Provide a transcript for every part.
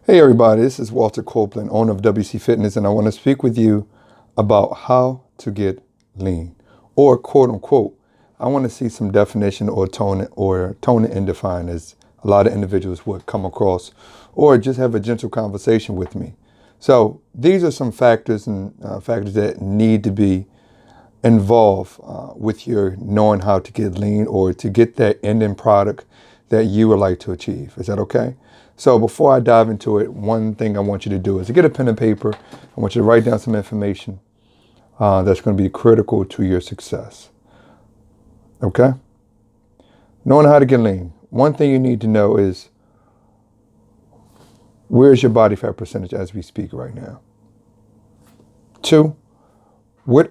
Hey everybody, this is Walter Copeland, owner of WC Fitness, and I want to speak with you about how to get lean, or quote unquote, I want to see some definition or tone it and define, as a lot of individuals would come across, or just have a gentle conversation with me. So these are some factors that need to be involved with your knowing how to get lean or to get that ending product that you would like to achieve. Is that okay? So before I dive into it, one thing I want you to do is to get a pen and paper. I want you to write down some information that's going to be critical to your success. Okay? Knowing how to get lean. One thing you need to know is, where's your body fat percentage as we speak right now? 2, what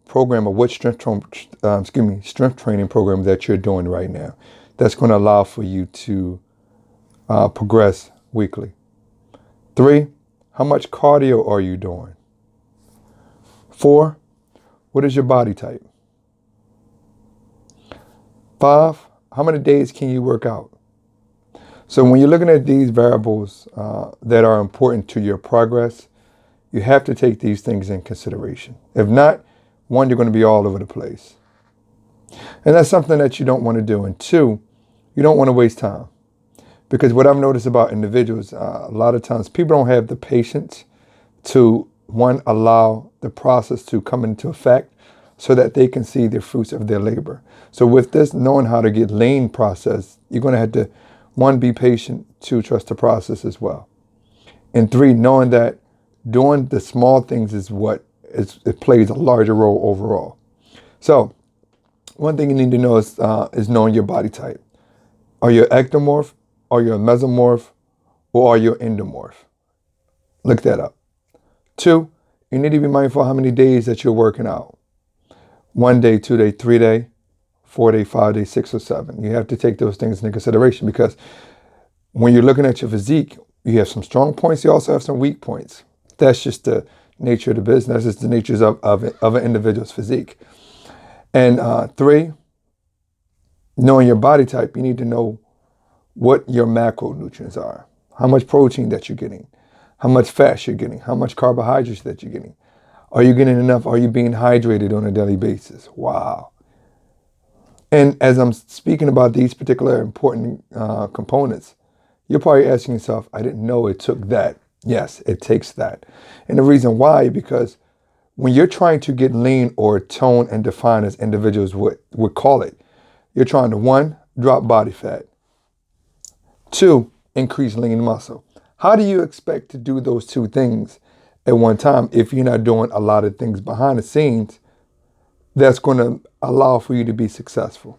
program or what strength training program that you're doing right now that's going to allow for you to progress weekly. 3, how much cardio are you doing? 4, what is your body type? 5, how many days can you work out? So when you're looking at these variables that are important to your progress, you have to take these things in consideration. If not, 1, you're going to be all over the place. And that's something that you don't want to do. And 2, you don't want to waste time. Because what I've noticed about individuals, a lot of times people don't have the patience to, 1, allow the process to come into effect so that they can see the fruits of their labor. So with this knowing how to get lean process, you're going to have to, 1, be patient, 2, trust the process as well. And 3, knowing that doing the small things is it plays a larger role overall. So one thing you need to know is knowing your body type. Are you an ectomorph? Are you a mesomorph, or are you an endomorph? Look that up. 2, you need to be mindful how many days that you're working out. 1 day, 2 day, 3 day, 4 day, 5 day, 6 or 7. You have to take those things into consideration, because when you're looking at your physique, you have some strong points. You also have some weak points. That's just the nature of the business. It's the nature of an individual's physique. And 3, knowing your body type, you need to know what your macronutrients are, how much protein that you're getting, how much fat you're getting, how much carbohydrates that you're getting. Are you getting enough? Are you being hydrated on a daily basis? Wow. And as I'm speaking about these particular important components, you're probably asking yourself, I didn't know it took that. Yes, it takes that. And the reason why, because when you're trying to get lean or tone and define, as individuals would call it, you're trying to, 1, drop body fat. 2, increase lean muscle. How do you expect to do those 2 things at one time if you're not doing a lot of things behind the scenes that's going to allow for you to be successful?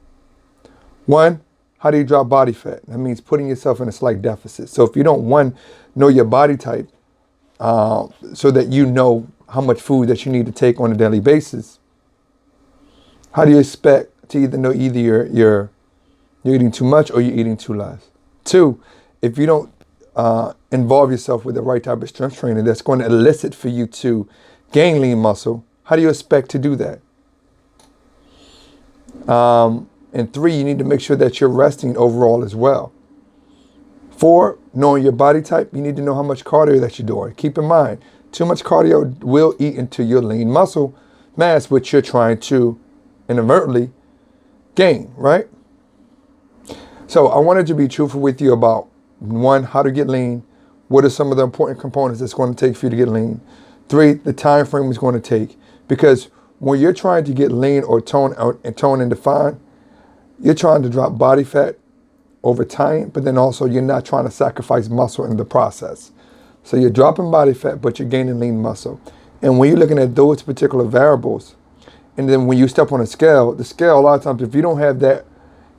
1, how do you drop body fat? That means putting yourself in a slight deficit. So if you don't, 1, know your body type so that you know how much food that you need to take on a daily basis, how do you expect to know you're eating too much or you're eating too less? 2, if you don't involve yourself with the right type of strength training that's going to elicit for you to gain lean muscle, how do you expect to do that? And 3, you need to make sure that you're resting overall as well. 4, knowing your body type, you need to know how much cardio that you're doing. Keep in mind, too much cardio will eat into your lean muscle mass, which you're trying to inadvertently gain, right? So I wanted to be truthful with you about, 1, how to get lean. What are some of the important components that's going to take for you to get lean? 3, the time frame is going to take. Because when you're trying to get lean or tone and define, you're trying to drop body fat over time, but then also you're not trying to sacrifice muscle in the process. So you're dropping body fat, but you're gaining lean muscle. And when you're looking at those particular variables, and then when you step on the scale, a lot of times, if you don't have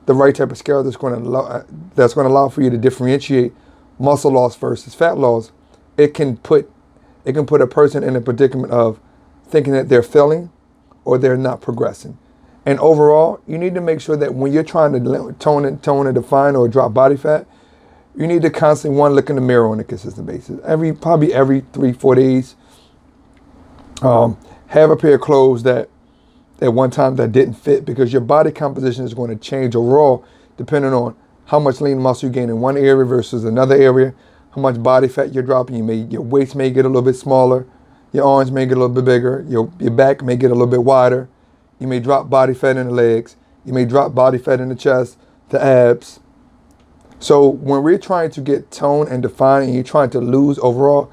the right type of scale that's going to allow for you to differentiate muscle loss versus fat loss, it can put a person in a predicament of thinking that they're failing or they're not progressing. And overall, you need to make sure that when you're trying to tone and define or drop body fat, you need to constantly, 1, look in the mirror on a consistent basis. Probably every 3-4 days, have a pair of clothes that at one time that didn't fit, because your body composition is going to change overall depending on how much lean muscle you gain in one area versus another area, how much body fat you're dropping. Your waist may get a little bit smaller. Your arms may get a little bit bigger. Your back may get a little bit wider. You may drop body fat in the legs. You may drop body fat in the chest, the abs. So when we're trying to get tone and define and you're trying to lose overall,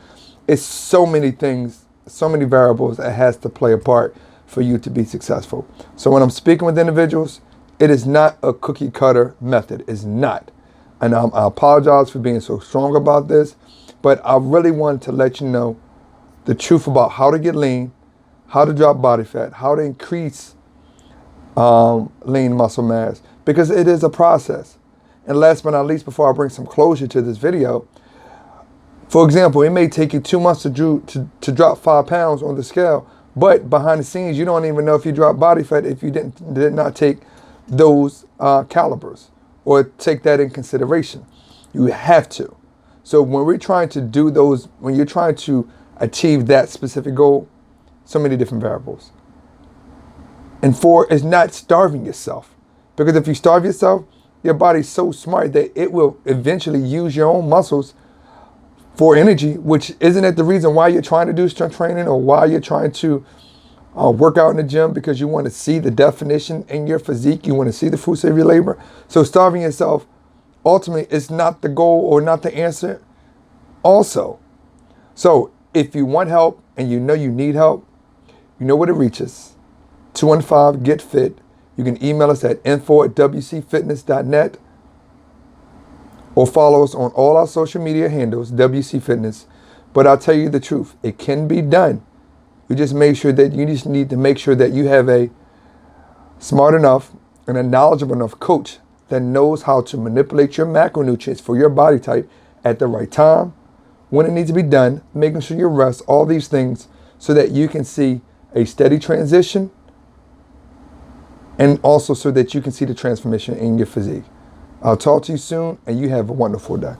it's so many things, so many variables that has to play a part for you to be successful. So when I'm speaking with individuals, it is not a cookie cutter method. It's not. And I apologize for being so strong about this, but I really wanted to let you know the truth about how to get lean, how to drop body fat, how to increase lean muscle mass, because it is a process. And last but not least, before I bring some closure to this video, for example, it may take you 2 months to drop 5 pounds on the scale, but behind the scenes, you don't even know if you dropped body fat if you did not take those calibers or take that in consideration. You have to. So when we're trying to do those, when you're trying to achieve that specific goal, so many different variables. And 4 is not starving yourself, because if you starve yourself, your body's so smart that it will eventually use your own muscles for energy, which isn't it the reason why you're trying to do strength training or why you're trying to work out in the gym, because you want to see the definition in your physique. You want to see the fruits of your labor. So starving yourself ultimately is not the goal or not the answer also. So if you want help and you know you need help, you know where to reach us. 215-GET-FIT. You can email us at info@wcfitness.net or follow us on all our social media handles, WC Fitness. But I'll tell you the truth, it can be done. You just need to make sure that you have a smart enough and a knowledgeable enough coach that knows how to manipulate your macronutrients for your body type at the right time, when it needs to be done, making sure you rest, all these things, so that you can see a steady transition, and also so that you can see the transformation in your physique. I'll talk to you soon, and you have a wonderful day.